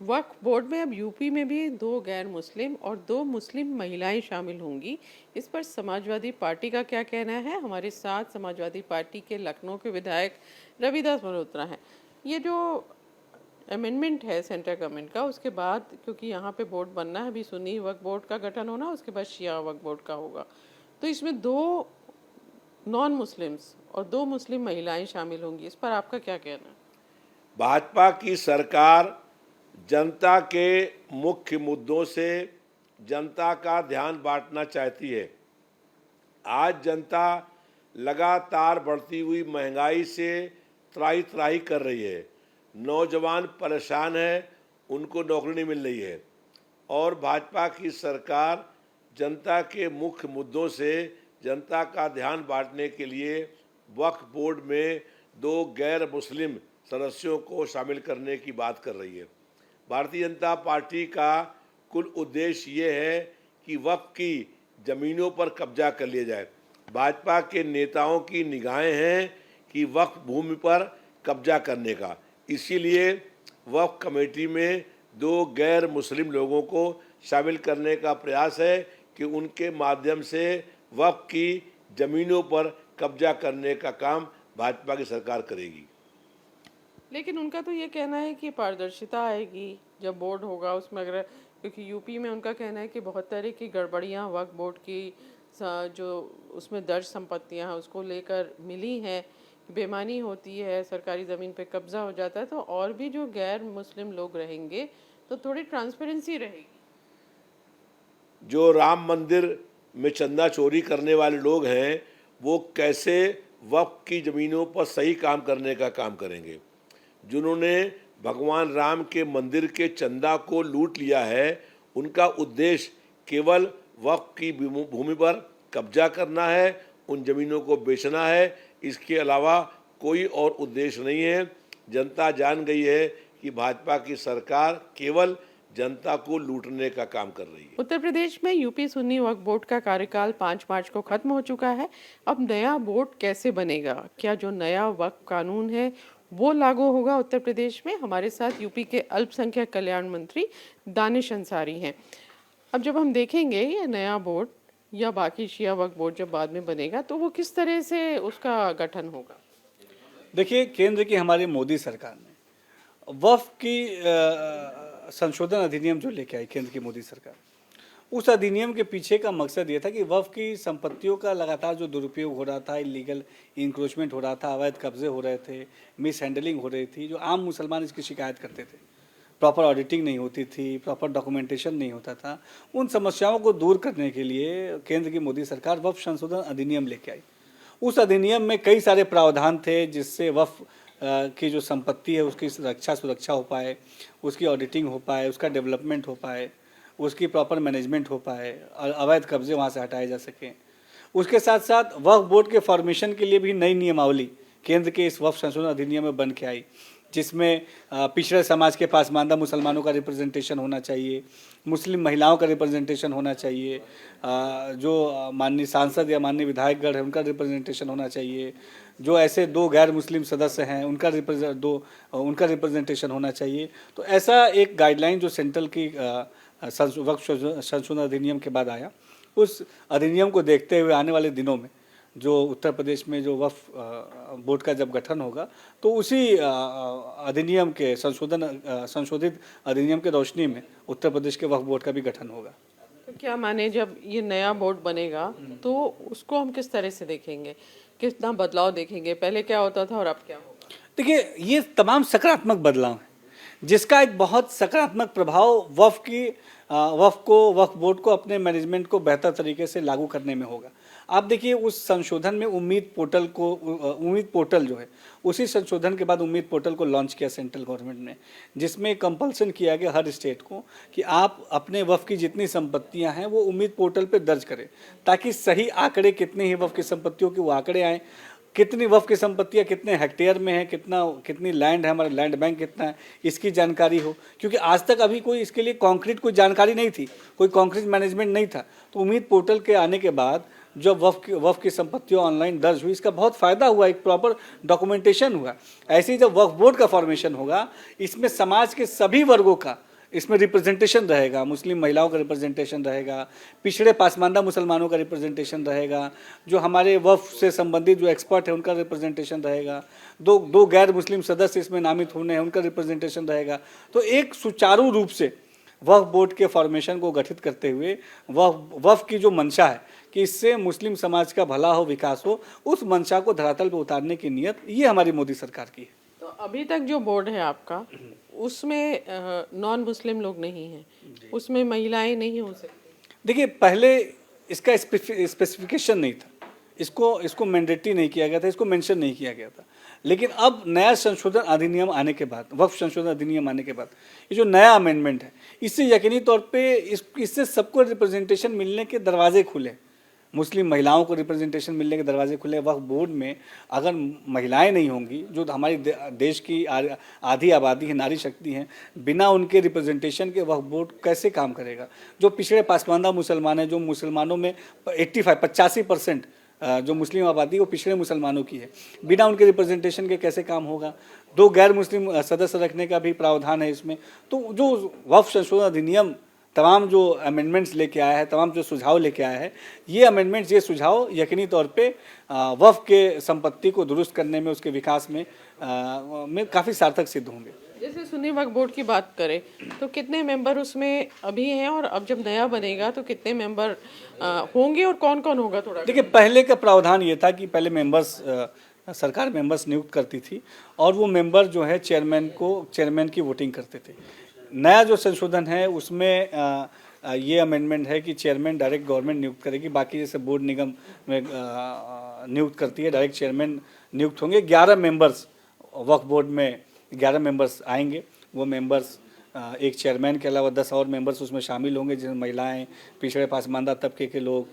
वक्फ board में अब UP में भी 2 गैर मुस्लिम और 2 मुस्लिम महिलाएं शामिल होंगी। इस पर समाजवादी पार्टी का क्या कहना है? हमारे साथ समाजवादी पार्टी के लखनऊ के विधायक रविदास मल्होत्रा हैं। ये जो अमेंडमेंट है सेंट्रल गवर्नमेंट का, उसके बाद क्योंकि यहाँ पे बोर्ड बनना है, अभी सुन्नी वक्फ बोर्ड का गठन होना, उसके बाद शिया वक्फ बोर्ड का होगा, तो इसमें 2 नॉन मुस्लिम्स और 2 मुस्लिम महिलाएं शामिल होंगी। इस पर आपका क्या कहना है? भाजपा की सरकार जनता के मुख्य मुद्दों से जनता का ध्यान बांटना चाहती है। आज जनता लगातार बढ़ती हुई महंगाई से त्राही त्राही कर रही है। नौजवान परेशान है, उनको नौकरी नहीं मिल रही है और भाजपा की सरकार जनता के मुख्य मुद्दों से जनता का ध्यान बांटने के लिए वक्फ बोर्ड में 2 गैर मुस्लिम सदस्यों को शामिल करने की बात कर रही है। भारतीय जनता पार्टी का कुल उद्देश्य ये है कि वक्फ की ज़मीनों पर कब्जा कर लिया जाए। भाजपा के नेताओं की निगाहें हैं कि वक्फ भूमि पर कब्जा करने का, इसीलिए वक्फ कमेटी में 2 गैर मुस्लिम लोगों को शामिल करने का प्रयास है कि उनके माध्यम से वक्फ की ज़मीनों पर कब्जा करने का काम भाजपा की सरकार करेगी। लेकिन उनका तो ये कहना है कि पारदर्शिता आएगी जब बोर्ड होगा उसमें, अगर क्योंकि यूपी में उनका कहना है कि बहुत तरह की गड़बड़ियाँ वक्फ बोर्ड की जो उसमें दर्ज संपत्तियाँ हैं उसको लेकर मिली हैं, बेईमानी होती है, सरकारी ज़मीन पे कब्जा हो जाता है, तो और भी जो गैर मुस्लिम लोग रहेंगे तो थोड़ी ट्रांसपेरेंसी रहेगी। जो राम मंदिर में चंदा चोरी करने वाले लोग हैं वो कैसे वक्फ की ज़मीनों पर सही काम करने का काम करेंगे? जिन्होंने भगवान राम के मंदिर के चंदा को लूट लिया है, उनका उद्देश्य केवल वक्फ की भूमि पर कब्जा करना है, उन ज़मीनों को बेचना है, इसके अलावा कोई और उद्देश्य नहीं है। जनता जान गई है कि भाजपा की सरकार केवल जनता को लूटने का काम कर रही है। उत्तर प्रदेश में यूपी सुन्नी वक्फ बोर्ड का कार्यकाल 5 मार्च को खत्म हो चुका है। अब नया बोर्ड कैसे बनेगा? क्या जो नया वक्फ कानून है वो लागू होगा उत्तर प्रदेश में? हमारे साथ यूपी के अल्पसंख्यक कल्याण मंत्री दानिश अंसारी हैं। अब जब हम देखेंगे ये नया बोर्ड या बाकी शिया वक्फ बोर्ड जब बाद में बनेगा तो वो किस तरह से उसका गठन होगा? देखिए, केंद्र की हमारी मोदी सरकार ने वक्फ की संशोधन अधिनियम जो लेके आई केंद्र की मोदी सरकार, उस अधिनियम के पीछे का मकसद ये था कि वक्फ की संपत्तियों का लगातार जो दुरुपयोग हो रहा था, इलीगल इंक्रोचमेंट हो रहा था, अवैध कब्जे हो रहे थे, मिस हैंडलिंग हो रही थी, जो आम मुसलमान इसकी शिकायत करते थे, प्रॉपर ऑडिटिंग नहीं होती थी, प्रॉपर डॉक्यूमेंटेशन नहीं होता था, उन समस्याओं को दूर करने के लिए केंद्र की मोदी सरकार वक्फ संशोधन अधिनियम लेके आई। उस अधिनियम में कई सारे प्रावधान थे जिससे वक्फ की जो संपत्ति है उसकी सुरक्षा हो पाए, उसकी ऑडिटिंग हो पाए, उसका डेवलपमेंट हो पाए, उसकी प्रॉपर मैनेजमेंट हो पाए, अवैध कब्जे वहाँ से हटाए जा सकें। उसके साथ साथ वक्फ बोर्ड के फॉर्मेशन के लिए भी नई नियमावली केंद्र के इस वक्फ संशोधन अधिनियम में बन के आई, जिसमें पिछड़े समाज के पासमानदा मुसलमानों का रिप्रेजेंटेशन होना चाहिए, मुस्लिम महिलाओं का रिप्रेजेंटेशन होना चाहिए, जो माननीय सांसद या माननीय विधायकगण हैं उनका रिप्रेजेंटेशन होना चाहिए, जो ऐसे 2 गैर मुस्लिम सदस्य हैं उनका रिप्रेजेंटेशन होना चाहिए। तो ऐसा एक गाइडलाइन जो सेंट्रल की वक्फ संशोधन अधिनियम के बाद आया, उस अधिनियम को देखते हुए आने वाले दिनों में जो उत्तर प्रदेश में जो वक्फ बोर्ड का जब गठन होगा तो उसी अधिनियम के संशोधित अधिनियम के रोशनी में उत्तर प्रदेश के वक्फ बोर्ड का भी गठन होगा। तो क्या माने जब ये नया बोर्ड बनेगा तो उसको हम किस तरह से देखेंगे, कितना बदलाव देखेंगे? पहले क्या होता था और अब क्या होगा? देखिए, ये तमाम सकारात्मक बदलाव हैं जिसका एक बहुत सकारात्मक प्रभाव वक्फ बोर्ड को अपने मैनेजमेंट को बेहतर तरीके से लागू करने में होगा। आप देखिए, उस संशोधन में उम्मीद पोर्टल जो है, उसी संशोधन के बाद उम्मीद पोर्टल को लॉन्च किया सेंट्रल गवर्नमेंट ने, जिसमें कंपल्सन किया गया हर स्टेट को कि आप अपने वक्फ की जितनी संपत्तियां हैं वो उम्मीद पोर्टल पे दर्ज करें, ताकि सही आंकड़े कितनी ही वक्फ की संपत्तियों के वो आंकड़े आएँ, कितनी वक्फ की संपत्तियां कितने हेक्टेयर में है, कितनी लैंड है, हमारा लैंड बैंक कितना है, इसकी जानकारी हो। क्योंकि आज तक अभी कोई इसके लिए कॉन्क्रीट कोई जानकारी नहीं थी, कोई कॉन्क्रीट मैनेजमेंट नहीं था। तो उम्मीद पोर्टल के आने के बाद जब वक्फ की संपत्तियों ऑनलाइन दर्ज हुई, इसका बहुत फ़ायदा हुआ, एक प्रॉपर डॉक्यूमेंटेशन हुआ। ऐसे ही जब वक्फ बोर्ड का फॉर्मेशन होगा, इसमें समाज के सभी वर्गों का इसमें रिप्रेजेंटेशन रहेगा, मुस्लिम महिलाओं का रिप्रेजेंटेशन रहेगा, पिछड़े पासमानदा मुसलमानों का रिप्रेजेंटेशन रहेगा, जो हमारे वफ़ से संबंधित जो एक्सपर्ट है उनका रिप्रेजेंटेशन रहेगा, दो गैर मुस्लिम सदस्य इसमें नामित होने हैं उनका रिप्रेजेंटेशन रहेगा। तो एक सुचारू रूप से वक्फ बोर्ड के फॉर्मेशन को गठित करते हुए वक्फ की जो मंशा है कि इससे मुस्लिम समाज का भला हो, विकास हो, उस मंशा को धरातल पर उतारने की नीयत ये हमारी मोदी सरकार की है। तो अभी तक जो बोर्ड है आपका, उसमें नॉन मुस्लिम लोग नहीं हैं, उसमें महिलाएं नहीं हो सकती। देखिए, पहले इसका स्पेसिफिकेशन नहीं था, इसको मैंडेटरी नहीं किया गया था, इसको मेंशन नहीं किया गया था। लेकिन अब नया संशोधन अधिनियम आने के बाद, वक्फ संशोधन अधिनियम आने के बाद, ये जो नया अमेंडमेंट है, इससे यकीनी तौर पे इससे सबको रिप्रेजेंटेशन मिलने के दरवाजे खुले, मुस्लिम महिलाओं को रिप्रेजेंटेशन मिलने के दरवाजे खुले। वक्फ बोर्ड में अगर महिलाएं नहीं होंगी, जो हमारी देश की आधी आबादी है, नारी शक्ति हैं, बिना उनके रिप्रेजेंटेशन के वक्फ बोर्ड कैसे काम करेगा। जो पिछड़े पासमानदा मुसलमान हैं, जो मुसलमानों में 85% जो मुस्लिम आबादी वो पिछड़े मुसलमानों की है, बिना उनके रिप्रेजेंटेशन के कैसे काम होगा। 2 गैर मुस्लिम सदस्य रखने का भी प्रावधान है इसमें। तो जो वक्फ संशोधन अधिनियम तमाम जो अमेंडमेंट्स लेके आया है, तमाम जो सुझाव लेके आया है, ये अमेंडमेंट्स, ये सुझाव यकीनी तौर पे वक्फ के संपत्ति को दुरुस्त करने में, उसके विकास में काफ़ी सार्थक सिद्ध होंगे। जैसे सुन्नी वक्फ बोर्ड की बात करें तो कितने मेंबर उसमें अभी हैं, और अब जब नया बनेगा तो कितने मेंबर होंगे और कौन कौन होगा? थोड़ा देखिए, पहले का प्रावधान ये था कि पहले सरकार मेंबर्स नियुक्त करती थी और वो मेंबर जो है चेयरमैन की वोटिंग करते थे। नया जो संशोधन है उसमें ये अमेंडमेंट है कि चेयरमैन डायरेक्ट गवर्नमेंट नियुक्त करेगी, बाकी जैसे बोर्ड निगम में नियुक्त करती है, डायरेक्ट चेयरमैन नियुक्त होंगे। 11 मेंबर्स वक्फ बोर्ड में 11 मेंबर्स आएंगे। वो मेंबर्स एक चेयरमैन के अलावा 10 और मेंबर्स उसमें शामिल होंगे, जिसमें महिलाएं, पिछड़े पासमानदा तबके के लोग,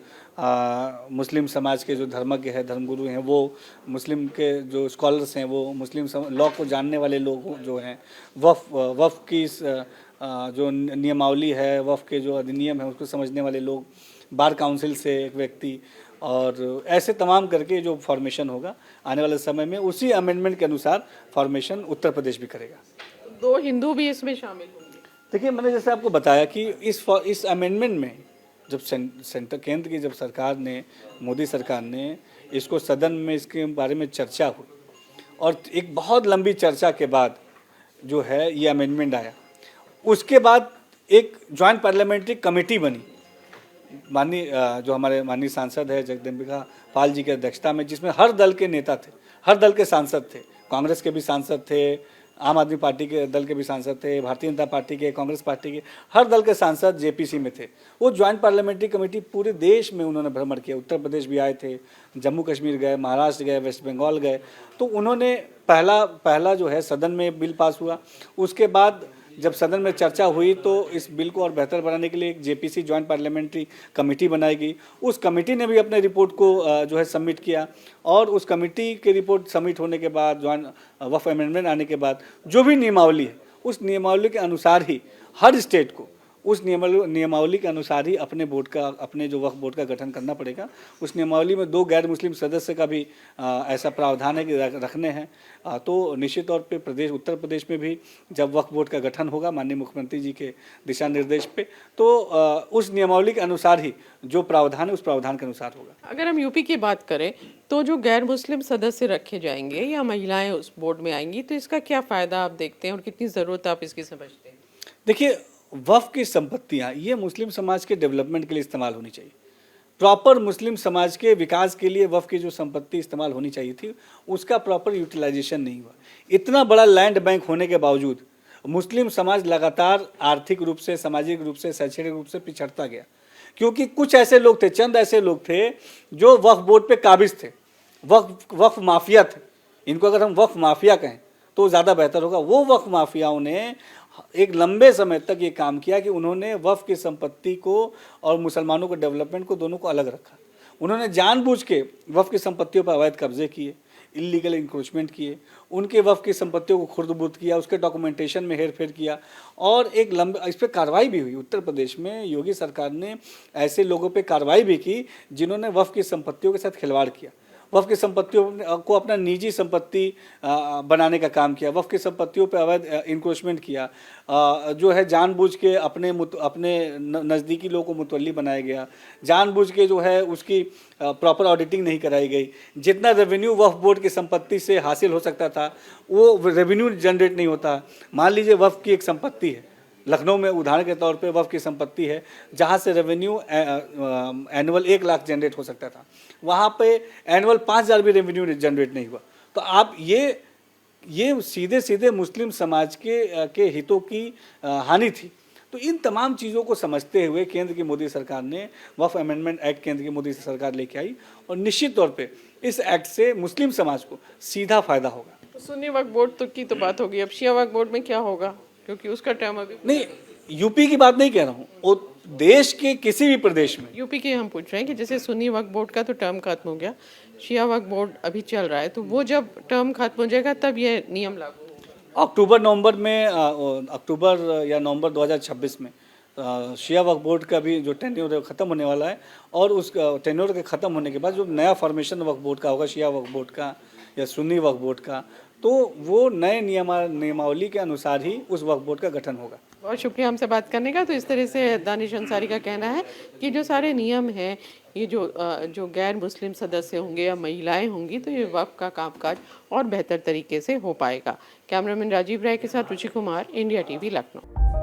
मुस्लिम समाज के जो धर्मज्ञ हैं, धर्मगुरु हैं, वो मुस्लिम के जो स्कॉलर्स हैं, वो मुस्लिम लॉ को जानने वाले लोग जो हैं, वफ़ की जो नियमावली है, वफ़ के जो अधिनियम है उसको समझने वाले लोग, बार काउंसिल से एक व्यक्ति, और ऐसे तमाम करके जो फॉर्मेशन होगा आने वाले समय में, उसी अमेंडमेंट के अनुसार फॉर्मेशन उत्तर प्रदेश भी करेगा। 2 हिंदू भी इसमें शामिल होंगे। देखिए, मैंने जैसे आपको बताया कि इस अमेंडमेंट में जब केंद्र की जब सरकार ने, मोदी सरकार ने इसको सदन में इसके बारे में चर्चा हुई और एक बहुत लंबी चर्चा के बाद जो है ये अमेंडमेंट आया। उसके बाद एक जॉइंट पार्लियामेंट्री कमेटी बनी, जो हमारे माननीय सांसद है जगदम्बिका पाल जी की अध्यक्षता में, जिसमें हर दल के नेता थे, हर दल के सांसद थे। कांग्रेस के भी सांसद थे, आम आदमी पार्टी के दल के भी सांसद थे, भारतीय जनता पार्टी के, कांग्रेस पार्टी के, हर दल के सांसद जेपीसी में थे। वो ज्वाइंट पार्लियामेंट्री कमेटी पूरे देश में उन्होंने भ्रमण किया। उत्तर प्रदेश भी आए थे, जम्मू कश्मीर गए, महाराष्ट्र गए, वेस्ट बंगाल गए। तो उन्होंने पहला जो है सदन में बिल पास हुआ। उसके बाद जब सदन में चर्चा हुई तो इस बिल को और बेहतर बनाने के लिए एक जेपीसी ज्वाइंट पार्लियामेंट्री कमेटी बनाई गई। उस कमेटी ने भी अपने रिपोर्ट को जो है सबमिट किया, और उस कमेटी की रिपोर्ट सबमिट होने के बाद, ज्वाइंट वक्फ अमेंडमेंट आने के बाद, जो भी नियमावली है उस नियमावली के अनुसार ही हर स्टेट को उस नियमावली के अनुसार ही अपने जो वक्फ बोर्ड का गठन करना पड़ेगा। उस नियमावली में 2 गैर मुस्लिम सदस्य का भी ऐसा प्रावधान है कि रखने हैं। तो निश्चित तौर पे उत्तर प्रदेश में भी जब वक्फ बोर्ड का गठन होगा माननीय मुख्यमंत्री जी के दिशा निर्देश पे, तो उस नियमावली के अनुसार ही जो प्रावधान है उस प्रावधान के अनुसार होगा। अगर हम यूपी की बात करें तो जो गैर मुस्लिम सदस्य रखे जाएंगे या महिलाएं उस बोर्ड में आएंगी, तो इसका क्या फ़ायदा आप देखते हैं और कितनी ज़रूरत आप इसकी समझते हैं? देखिए, वक्फ की संपत्तियां ये मुस्लिम समाज के डेवलपमेंट के लिए इस्तेमाल होनी चाहिए। प्रॉपर मुस्लिम समाज के विकास के लिए वक्फ की जो संपत्ति इस्तेमाल होनी चाहिए थी, उसका प्रॉपर यूटिलाइजेशन नहीं हुआ। इतना बड़ा लैंड बैंक होने के बावजूद मुस्लिम समाज लगातार आर्थिक रूप से, सामाजिक रूप से, शैक्षणिक रूप से पिछड़ता गया, क्योंकि कुछ ऐसे लोग थे, चंद ऐसे लोग थे जो वक्फ बोर्ड पे काबिज थे, वक्फ माफिया थे। इनको अगर हम वक्फ माफिया कहें तो ज़्यादा बेहतर होगा। वो वक्फ माफियाओं ने एक लंबे समय तक ये काम किया कि उन्होंने वक्फ की संपत्ति को और मुसलमानों के डेवलपमेंट को, दोनों को अलग रखा। उन्होंने जानबूझ के वक्फ की संपत्तियों पर अवैध कब्जे किए, इलीगल इंक्रोचमेंट किए, उनके वक्फ की संपत्तियों को खुर्द-बुर्द किया, उसके डॉक्यूमेंटेशन में हेर-फेर किया, और एक इस पर कार्रवाई भी हुई। उत्तर प्रदेश में योगी सरकार ने ऐसे लोगों पर कार्रवाई भी की जिन्होंने वक्फ की संपत्तियों के साथ खिलवाड़ किया। वक्फ की संपत्तियों को अपना निजी संपत्ति बनाने का काम किया, वक्फ की संपत्तियों पर अवैध इंक्रोचमेंट किया, जो है जानबूझ के अपने नज़दीकी लोगों को मुतवल्ली बनाया गया, जानबूझ के जो है उसकी प्रॉपर ऑडिटिंग नहीं कराई गई। जितना रेवेन्यू वक्फ बोर्ड की संपत्ति से हासिल हो सकता था वो रेवेन्यू जनरेट नहीं होता। मान लीजिए वक्फ की एक संपत्ति है, लखनऊ में उदाहरण के तौर पे वक्फ की संपत्ति है जहाँ से रेवेन्यू एनुअल 1 लाख जनरेट हो सकता था, वहाँ पे एनुअल 5,000 भी रेवेन्यू जनरेट नहीं हुआ। तो आप ये सीधे सीधे मुस्लिम समाज के हितों की हानि थी। तो इन तमाम चीज़ों को समझते हुए केंद्र की मोदी सरकार ने वक्फ अमेंडमेंट एक्ट केंद्र की मोदी सरकार लेके आई और निश्चित तौर पे इस एक्ट से मुस्लिम समाज को सीधा फायदा होगा। सुन्नी वक्फ बोर्ड की तो बात होगी, अब शिया वक्फ बोर्ड में क्या होगा, क्योंकि उसका टर्म अभी नहीं, यूपी की बात नहीं कह रहा हूँ, वो देश के किसी भी प्रदेश में। यूपी के हम पूछ रहे हैं कि जैसे सुन्नी वक्फ बोर्ड का तो टर्म खत्म हो गया, शिया वक्फ बोर्ड अभी चल रहा है, तो वो जब टर्म खत्म हो जाएगा तब ये नियम लागू होगा। अक्टूबर या नवंबर 2026 में शिया वक्फ बोर्ड का भी जो टेन्योर ख़त्म होने वाला है, और उस टेन्योर के ख़त्म होने के बाद जो नया फॉर्मेशन वक्फ बोर्ड का होगा, शिया वक्फ बोर्ड का या सुन्नी वक्फ बोर्ड का, तो वो नए नियमावली के अनुसार ही उस वक्फ बोर्ड का गठन होगा। बहुत शुक्रिया हमसे बात करने का। तो इस तरह से दानिश अंसारी का कहना है कि जो सारे नियम हैं, ये जो गैर मुस्लिम सदस्य होंगे या महिलाएं होंगी, तो ये वक्फ का कामकाज और बेहतर तरीके से हो पाएगा। कैमरामैन राजीव राय के साथ रुचि कुमार, इंडिया टीवी, लखनऊ।